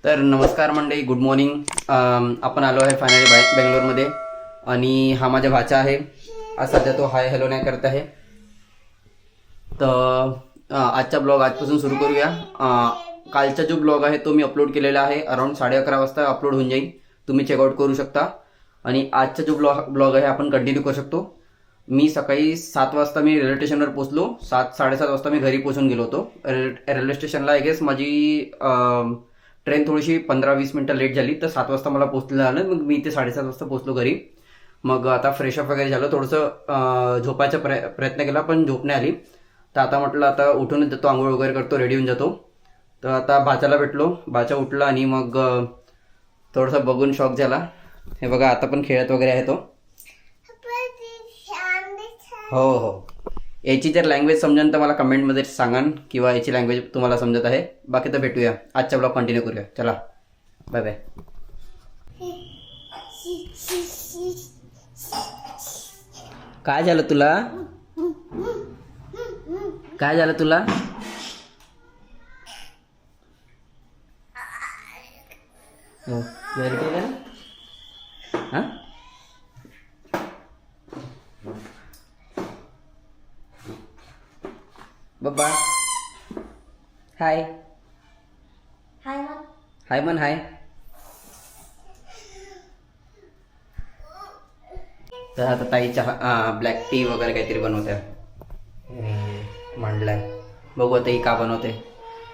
तर नमस्कार मंडळी, गुड मॉर्निंग. आपण आलो आहे फायनली बेंगलोरमध्ये आणि हा माझा भाचा आहे. आज सध्या तो हाय हॅलो नाही करत आहे. तर आजचा ब्लॉग आजपासून सुरू करूया. कालचा जो ब्लॉग आहे तो मी अपलोड केलेला आहे. अराउंड 11:30 वाजता अपलोड होऊन जाईल. तुम्ही चेकआउट करू शकता. आणि आजचा जो ब्लॉग आहे आपण कंटिन्यू करू शकतो. मी सकाळी 7 वाजता मी रेल्वे स्टेशनवर पोहोचलो. 7-7:30 वाजता मी घरी पोहोचून गेलो होतो. रेल्वे स्टेशनला आय गेस माझी ट्रेन थोडीशी 15-20 मिनटं लेट झाली, तर 7 वाजता मला पोहोचलं झालं. मग मी ते 7:30 वाजता पोहोचलो घरी. मग आता फ्रेशअप वगैरे झालं, थोडंसं झोपायचा प्रयत्न केला पण झोप नाही आली. तर आता म्हटलं आता उठूनच जातो, आंघोळ वगैरे करतो, रेडी होऊन जातो. तर आता भाच्याला भेटलो, भाचा उठला आणि मग थोडंसं बघून शॉक झाला. हे बघा आता पण खेळत वगैरे आहे तो. हो हो, याची जर लँग्वेज समजेल तर मला कमेंटमध्ये सांगा किंवा याची लँग्वेज तुम्हाला समजत आहे. बाकी तर भेटूया, आजचा ब्लॉग कंटिन्यू करूया. चला, बाय बाय. काय झालं तुला? काय झालं तुला? हो, हां बाबा, हाय हाय मग. हाय मन हाय. तर आता ताई चहा ब्लॅक टी वगैरे काहीतरी बनवते. मांडलाय, बघू आता ही का बनवते.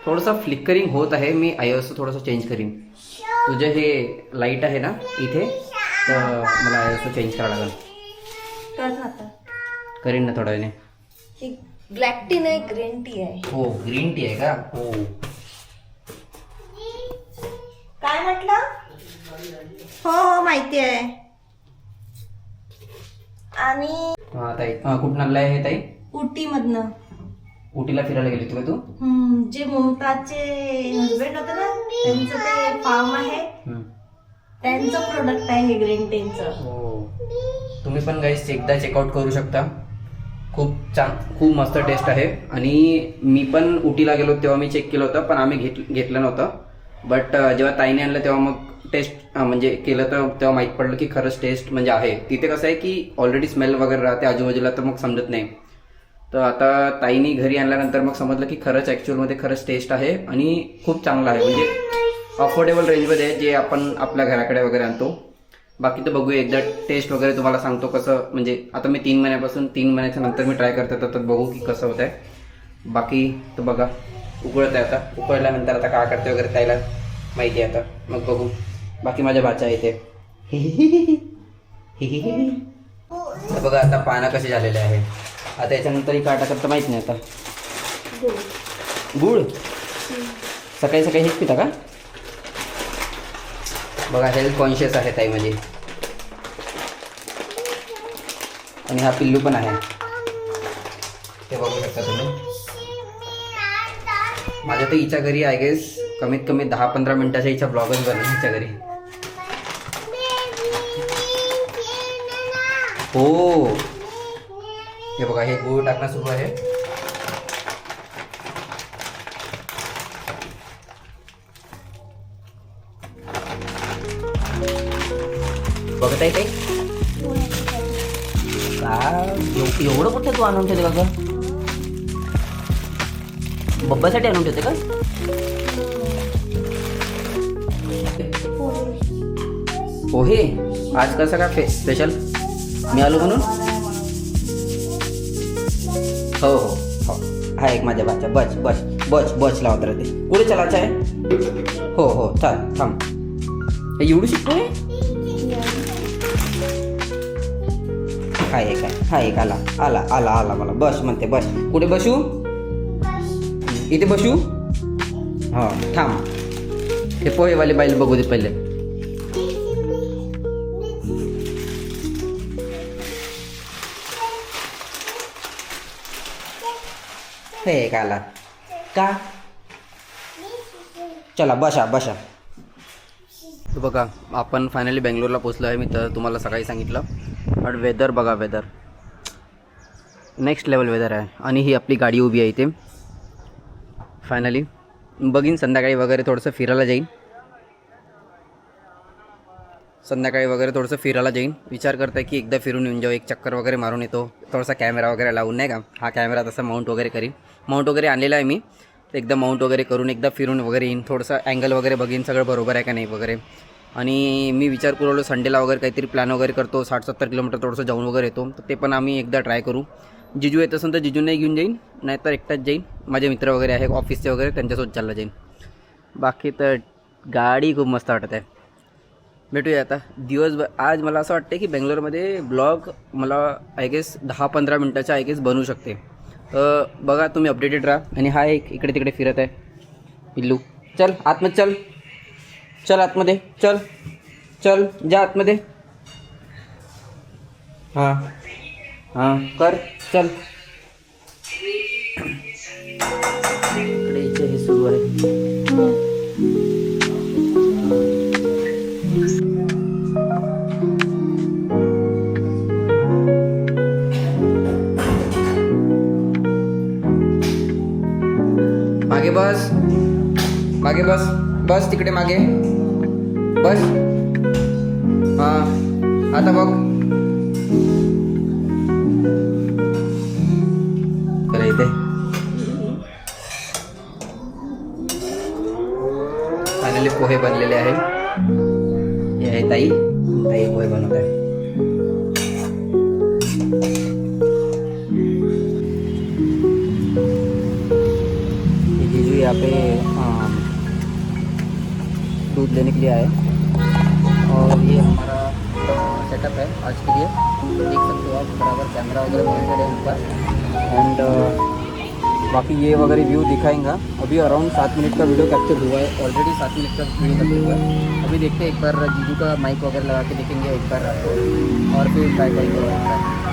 थोडंसं फ्लिकरिंग होत आहे, मी आयओस थोडंसं चेंज करीन. तुझे हे लाईट आहे ना इथे, तर मला आयओस चेंज करावं लागेल. कर आता. करीन ना थोड्या वेळाने. ही ब्लॅक टी नाही, ग्रीन टी आहे. हो, ग्रीन टी आहे का? हो. काय म्हटलं? हो हो, माहिती आहे. आणि हा ताई, कुठून आणलं आहे हे ताई? उटी मधनं. उटीला फिरायला गेली होती का तू? जे मुमताजचे हजबंड होते ना, त्यांचं ते फार्म आहे, त्यांचं प्रोडक्ट आहे हे ग्रीन टीचं. हो, तुम्ही पण गाईस एकदा चेकआउट करू शकता. खूप मस्त टेस्ट आहे. आणि मी पण उटीला गेलो तेव्हा मी चेक केलं होतं, पण आम्ही घेतलं नव्हतं. बट जेव्हा ताईने आणलं तेव्हा मग टेस्ट म्हणजे केलं तर तेव्हा माहीत पडलं की खरंच टेस्ट म्हणजे आहे. तिथे कसं आहे की ऑलरेडी स्मेल वगैरे राहते आजूबाजूला, तर मग समजत नाही. तर आता ताईनी घरी आणल्यानंतर मग समजलं की खरंच ॲक्च्युअलमध्ये खरंच टेस्ट आहे आणि खूप चांगलं आहे. म्हणजे अफोर्डेबल रेंजमध्ये आहे, जे आपण आपल्या घराकडे वगैरे आणतो. बाकी तर बघूया, एकदा टेस्ट वगैरे तुम्हाला सांगतो कसं. म्हणजे आता मी 3 महिन्याच्या नंतर मी ट्राय करतो, तर बघू की कसं होत आहे. बाकी तर बघा, उकळत आहे आता. उकळल्यानंतर आता काय करते वगैरे ताईला माहिती आहे आता, मग बघू. बाकी माझ्या भाचा इथे तर बघा आता पानं कसे झालेले आहे. आता याच्यानंतर काय टाकत तर माहीत नाही. आता गुळ सकाळी सकाळी हेच पिता का? बघा, हेल्थ कॉन्शियस आहे ताई माझी. आणि हा पिल्लू पण आहे, ते बघू शकता तुम्ही. माझ्या तर हिच्या घरी आय गेस कमीत कमी 10-15 मिनिटाच्या हिच्या ब्लॉगच बनला हिच्या घरी. हो, हे बघा, हे गूळ टाकणं सुरू आहे. बघत आहे काही का? एवढं कुठे तू आणून ठेवते का? बब्बासाठी आणून ठेवते का? पोहे आज कसं काय स्पेशल? मी आलो म्हणून. हो हो हो, हा एक माझ्या बाच्या. बच बच बच बच लावत राहते. कुठे चलायचं आहे? हो हो, चाल थांब. एवढी शिकतो आहे. हा एक आला आला आला आला मला बस म्हणते. बस कुठे बसू? इथे बसू? हा थांब, हे पोहेवाले बाईल बघू दे पहिले. हे एक आला का? चला बसा बसा. बघा, आपण फायनली बेंगलोरला पोचलो आहे. मी तर तुम्हाला सकाळी सांगितलं. बट वेदर बघा, वेदर नेक्स्ट लेवल वेदर आहे. आणि ही आपली गाडी उभी आहे इथे. फायनली बघीन संध्याकाळी वगैरे थोडंसं फिरायला जाईन. संध्याकाळी वगैरे थोडंसं फिरायला जाईन. विचार करताय की एकदा फिरून येऊन जाऊ, एक चक्कर वगैरे मारून येतो, थोडासा कॅमेरा वगैरे लावून नाही का. हा कॅमेरा तसा माउंट वगैरे करीन. माउंट वगैरे आणलेला आहे मी, एकदा माउंट वगैरे करून एकदा फिरून वगैरे येईन, थोडंसं अँगल वगैरे बघीन सगळं बरोबर आहे का नाही वगैरे. आणि मी विचार करू संडेला वगैरे काहीतरी प्लॅन वगैरे करतो, 60-70 किलोमीटर थोडंसं जाऊन वगैरे येतो. तर ते पण आम्ही एकदा ट्राय करू. जिजू येत असेल तर जिजूंनाही घेऊन जाईन, नाहीतर एकटाच जाईन. माझे मित्र वगैरे आहे ऑफिसचे वगैरे, त्यांच्यासोबत चालला जाईन. बाकी तर गाडी खूप मस्त वाटत आहे. भेटूया आता दिवसभर. आज मला असं वाटतं की बेंगलोरमध्ये ब्लॉग मला आय गेस 10-15 मिनटाचा आय गेस बनवू शकते. तर बघा तुम्ही अपडेटेड राहा. आणि हा एक इकडे तिकडे फिरत आहे पिल्लू. चल आतमध्ये चल, चल आतमध्ये चल, चल जा आतमध्ये. हां हां कर चल. इकडे इथे हे सुरू आहे. मागे बस, मागे बस, बस तिकडे मागे बस. हां आता बघ. चला इथे फायनली पोहे बनलेले आहे. हे आहे ताई, ताई पोहे बनवत आहे. जीजू यहाँ पे दूध लेने के लिए आए. और ये हमारा सेटअप है आज के लिए. देख सकते हो आप बराबर कैमरा वगैरह मॉनिटर है ऊपर. एंड बाकी ये वगैरह व्यू दिखाएंगा. अभी अराउंड 7 मिनट का वीडियो कैप्चर हुआ है ऑलरेडी. 7 मिनट का वीडियो कैप्चर हुआ है. अभी देखते हैं, एक बार जीजू का माइक वगैरह लगा के देखेंगे एक बार और फिर ट्राई करेंगे.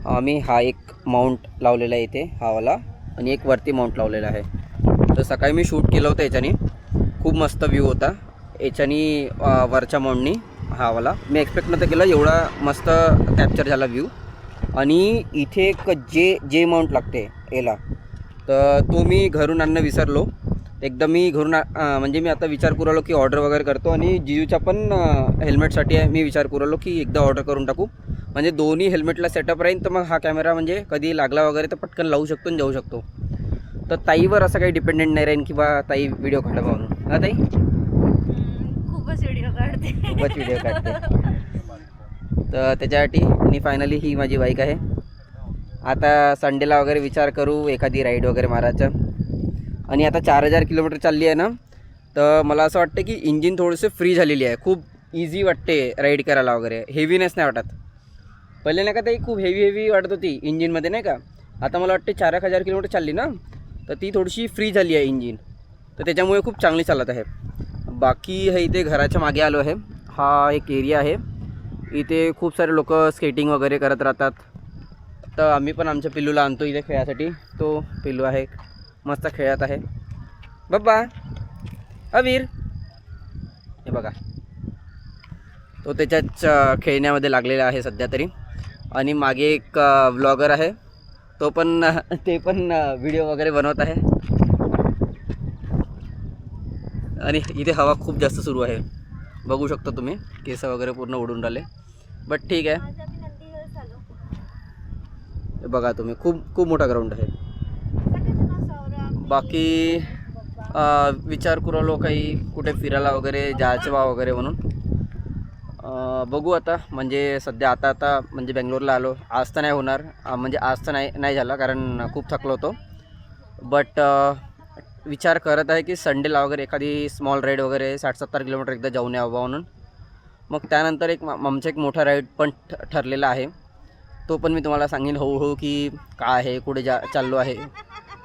आम्ही हा एक माउंट लावलेला आहे इथे, हा वाला, आणि एक वरती माउंट लावलेला आहे. तर सकाळी मी शूट केलं होतं याच्यानी. खूप मस्त व्ह्यू होता याच्यानी वरच्या माउंटनी. हा वाला मी एक्सपेक्ट नव्हतं केलं एवढा मस्त कॅप्चर झाला व्ह्यू. आणि इथे एक जे माउंट लागते याला, तर तो मी घरून आणणं विसरलो. एकदम मी घरून म्हणजे मी आता विचार करू राहिलो की ऑर्डर वगैरे करतो. आणि जिजूच्या पण हेल्मेटसाठी मी विचार करू राहिलो की एकदा ऑर्डर करून टाकू, म्हणजे दोन्ही हेल्मेटला सेटअप राहील. तर मग हा कॅमेरा म्हणजे कधी लागला वगैरे तर पटकन लावू शकतो आणि जाऊ शकतो. तर ताईवर असं काही डिपेंडेंट नाही राहील की बा ताई व्हिडिओ काढा म्हणून. हा ताई खूपच व्हिडिओ काढते, खूपच व्हिडिओ काढते. तर त्याच्यासाठी आणि फायनली ही माझी बाईक आहे. आता संडेला वगैरे विचार करू एखादी राईड वगैरे मारायचं. आणि आता 4000 किलोमीटर चालली आहे ना, तर मला असं वाटतं की इंजिन थोडंसं फ्री झालेली आहे. खूप इझी वाटते राईड करायला वगैरे, हेवीनेस नाही वाटत. पहिले नाही का ते खूप हेवी वाटत होती इंजिनमध्ये नाही का. आता मला वाटते 4000 किलोमीटर चालली ना, तर ती थोडीशी फ्री झाली आहे इंजिन. तर त्याच्यामुळे खूप चांगली चालत आहे. बाकी हे इथे घराच्या मागे आलो आहे. हा एक एरिया आहे, इथे खूप सारे लोक स्केटिंग वगैरे करत राहतात. तर आम्ही पण आमच्या पिल्लूला आणतो इथे खेळासाठी. तो पिल्लू आहे मस्त खेळत आहे. बाबा अवीर हे बघा, तो त्याच्याच खेळण्यामध्ये लागलेला आहे सध्या तरी. आणि मागे एक व्लॉगर आहे, तो पण ते पण व्हिडिओ वगैरे बनवत आहे. आणि इथे हवा खूप जास्त सुरू आहे, बघू शकता तुम्ही. केस वगैरे पूर्ण उडून राहिले, बट ठीक आहे. बघा तुम्ही, खूप मोठा ग्राउंड आहे. बाकी विचार करू लो काही कुठे फिरायला वगैरे जायचं बा वगैरे म्हणून. बघू आता. म्हणजे सध्या आता म्हणजे बेंगलोरला आलो. आज तर नाही होणार, म्हणजे आज तर नाही झाला कारण खूप थकलो होतो. बट विचार करत आहे की संडेला वगैरे एखादी स्मॉल राईड वगैरे 60-70 किलोमीटर एकदा जाऊन यावं म्हणून. मग त्यानंतर आमचा एक मोठा राईड पण ठरलेला आहे. तो पण मी तुम्हाला सांगेन हळूहळू की काय आहे, कुठे चाललो आहे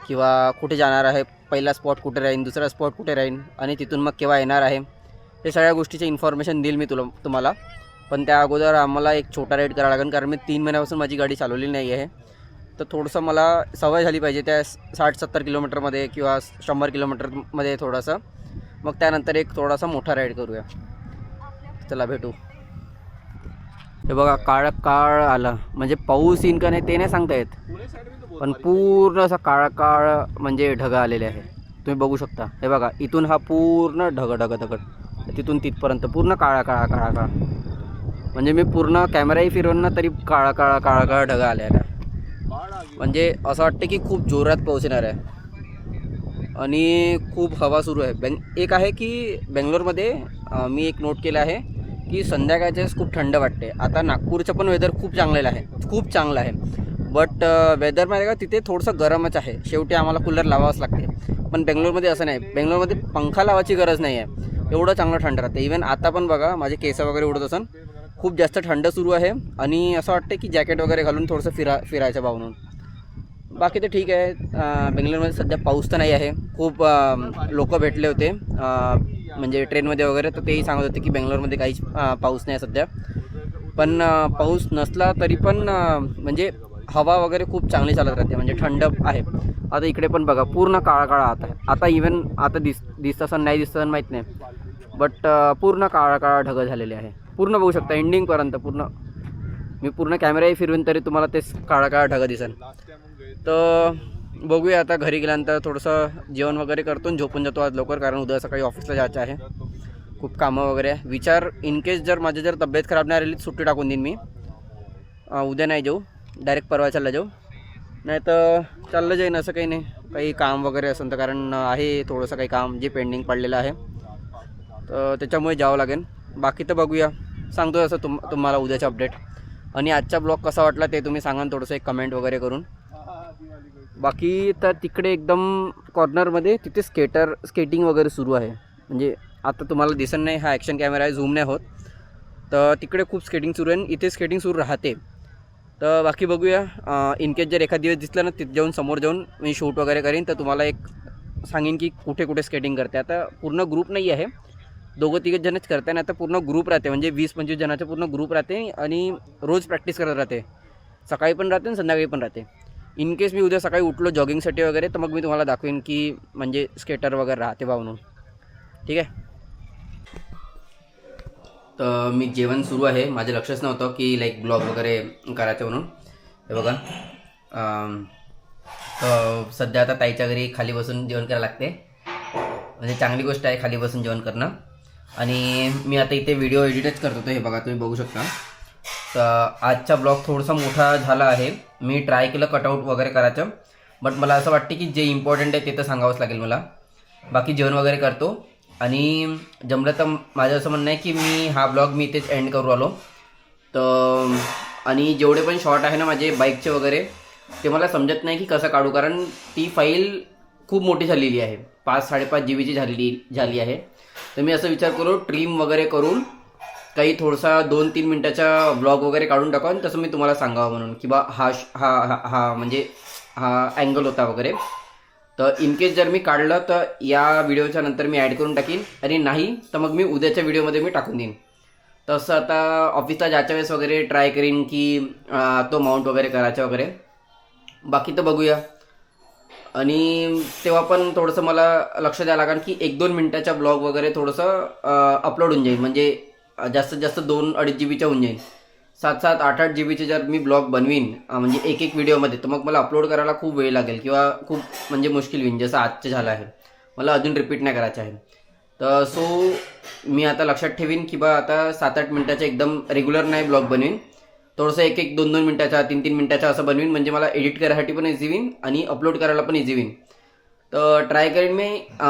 किंवा कुठे जाणार आहे, पहिला स्पॉट कुठे राहीन, दुसरा स्पॉट कुठे राहीन, आणि तिथून मग केव्हा येणार आहे, हे सगळ्या गोष्टीचे इन्फॉर्मेशन देईल मी तुम्हाला. पण त्या अगोदर आम्हाला एक छोटा राईड करावा लागेल, कारण मी 3 महिन्यापासून माझी गाडी चालवलेली नाही आहे. तर थोडंसं मला सवय झाली पाहिजे त्या 60-70 किलोमीटरमध्ये किंवा 100 किलोमीटरमध्ये थोडंसं. मग त्यानंतर एक थोडासा मोठा राईड करूया. चला भेटू. हे बघा काळ आला, म्हणजे पाऊस येईन का नाही ते नाही सांगता येत, पण पूर्ण असा काळ म्हणजे ढग आलेले आहे. तुम्ही बघू शकता. हे बघा इथून हा पूर्ण ढग तिथून तिथपर्यंत पूर्ण काळा. म्हणजे मी पूर्ण कॅमेराही फिरवून ना तरी काळा ढग आलेला. म्हणजे असं वाटतं की खूप जोरात पाऊस येणार आहे आणि खूप हवा सुरू आहे. एक आहे की बेंगलोरमध्ये मी एक नोट केलं आहे की संध्याकाळच्याच खूप थंड वाटते. आता नागपूरचं पण वेदर खूप चांगलं आहे. बट वेदरमध्ये का तिथे थोडंसं गरमच आहे. शेवटी आम्हाला कूलर लावावंच लागते. पण बेंगलोरमध्ये असं नाही. बेंगलोरमध्ये पंखा लावायची गरज नाही आहे. एवढं चांगलं थंड राहते. इवन आता पण बघा माझे केस वगैरे उडत असन, खूप जास्त थंड सुरू आहे आणि असं वाटतं की जॅकेट वगैरे घालून थोडंसं फिरायचं भावनून. बाकी तर ठीक आहे. बेंगलोरमध्ये सध्या पाऊस तर नाही आहे. खूप लोक भेटले होते म्हणजे ट्रेनमध्ये वगैरे, तर तेही सांगत होते की बेंगलोरमध्ये काहीच पाऊस नाही सध्या. पण पाऊस नसला तरी पण म्हणजे हवा वगैरे खूप चांगली चालत राहते, म्हणजे थंड आहे. आता इकडे पण बघा पूर्ण काळा आता इवन आता दिसतं नाही दिसतं माहीत नाही, बट पूर्ण काळा ढग झालेले आहे. पूर्ण बघू शकता एंडिंगपर्यंत पूर्ण. मी पूर्ण कॅमेराही फिरवून तरी तुम्हाला तेच काळा ढग दिसेल. तर बघूया आता घरी गेल्यानंतर थोडंसं जेवण वगैरे करतो आणि झोपून जातो आज लवकर, कारण उद्या सकाळी ऑफिसला जायचं आहे. खूप कामं वगैरे आहे. विचार इनकेस जर माझी तब्येत खराब नाही राहिली सुट्टी टाकून देईन मी. उद्या नाही जाऊ, डायरेक्ट परवा चालला जाऊ. नाही तर चाललं जाईन, असं काही नाही. काही काम वगैरे असेल तर, कारण आहे थोडंसं काही काम जे पेंडिंग पडलेलं आहे, तर त्याच्यामुळे जावं लागेल. बाकी तर बघूया, सांगतो असं तुम्हाला उद्याचा अपडेट. आणि आजचा ब्लॉग कसा वाटला ते तुम्ही सांगा थोडंसं एक कमेंट वगैरे करून. बाकी तर तिकडे एकदम कॉर्नरमध्ये तिथे स्केटिंग वगैरे सुरू आहे. म्हणजे आता तुम्हाला दिसत नाही, हा ॲक्शन कॅमेरा आहे, झूम नाही होत. तर तिकडे खूप स्केटिंग सुरू आहे, इथे स्केटिंग सुरू राहते. तर बाकी बघूया. इनकेस जर एखाद दिवस दिसलं ना तिथे समोर जाऊन मी शूट वगैरे करीन, तर तुम्हाला एक सांगेन की कुठे स्केटिंग करते. आता पूर्ण ग्रुप नाही आहे, 2-3 जणच करते आणि आता पूर्ण ग्रुप राहते, म्हणजे 20-25 जणांचा पूर्ण ग्रुप राहते आणि रोज प्रॅक्टिस करत राहते. सकाळी पण राहते आणि संध्याकाळी पण राहते. इनकेस मी उद्या सकाळी उठलो जॉगिंगसाठी वगैरे, तर मग मी तुम्हाला दाखवेन की म्हणजे स्केटर वगैरे राहते बा म्हणून. ठीक आहे. तर मी जेवण सुरू आहे, माझं लक्षच नव्हतं की लाईक ब्लॉग वगैरे करायचं म्हणून. हे बघा तर सध्या आता ताईच्या घरी खाली बसून जेवण करायला लागते, म्हणजे चांगली गोष्ट आहे खाली बसून जेवण करणं. आणि मी आता इथे व्हिडिओ एडिटच करत होतो. हे बघा तुम्ही बघू शकता. तर आजचा ब्लॉग थोडासा मोठा झाला आहे. मी ट्राय केलं कटआउट वगैरे करायचं, बट मला असं वाटते की जे इम्पॉर्टंट आहे ते तर सांगावंच लागेल मला. बाकी जेवण वगैरे करतो आणि जमलं तर माझं असं म्हणणं आहे की मी हा ब्लॉग मी इथेच एंड करू आलो. तर आणि जेवढे पण शॉर्ट आहे ना माझे बाईकचे वगैरे, ते मला समजत नाही की कसं काढू, कारण ती फाईल खूप मोठी झालेली आहे, 5-5.5 GB झाली आहे. तर मी असं विचार करू ट्रिम वगैरे करून काही थोडासा 2-3 मिनटाचा ब्लॉग वगैरे काढून टाकावं, आणि तसं मी तुम्हाला सांगावं म्हणून की बा हा म्हणजे हा अँगल होता वगैरे. तर इनकेस जर मी काढलं तर या व्हिडिओच्या नंतर मी ॲड करून टाकीन, आणि नाही तर मग मी उद्याच्या व्हिडिओमध्ये मी टाकून देईन. तसं आता ऑफिसला जायच्या वेळेस वगैरे ट्राय करीन की तो माउंट वगैरे करायचा वगैरे. बाकी तर बघूया. आणि तेव्हा पण थोडंसं मला लक्ष द्यावं लागेल की 1-2 मिनटाच्या ब्लॉग वगैरे थोडंसं अपलोड होऊन जाईल, म्हणजे जास्तीत जास्त 2-2.5 GBच्या होऊन जाईल. 7-7, 8-8 GBचे जर मी ब्लॉग बनवीन म्हणजे एक व्हिडिओमध्ये, तर मग मला अपलोड करायला खूप वेळ लागेल किंवा खूप म्हणजे मुश्किल होईल, जसं आजचं झालं आहे. मला अजून रिपीट नाही करायचं आहे. तर सो मी आता लक्षात ठेवीन की बा आता 7-8 मिनटाचा एकदम रेग्युलर नाही ब्लॉग बनवीन, थोडंसं 1-2 मिनटाचा 3-3 मिनटाचा असं बनवीन, म्हणजे मला एडिट करायसाठी पण इझी होईन आणि अपलोड करायला पण इझी होईन. तर ट्राय करेन मी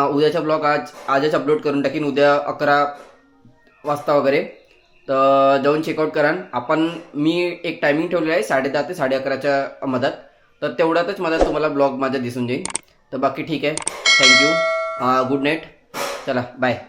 उद्याचा ब्लॉग आजच अपलोड करून टाकीन, उद्या 11 वाजता वगैरे. तर जाऊन चेकआउट करा. मी एक टायमिंग ठेवलेलं आहे 10:30 ते 11:30च्या मधात, तर तेवढ्यातच मला तुम्हाला ब्लॉग माझा दिसून जाईल. तर बाकी ठीक आहे. थँक्यू. Good night. चला बाय.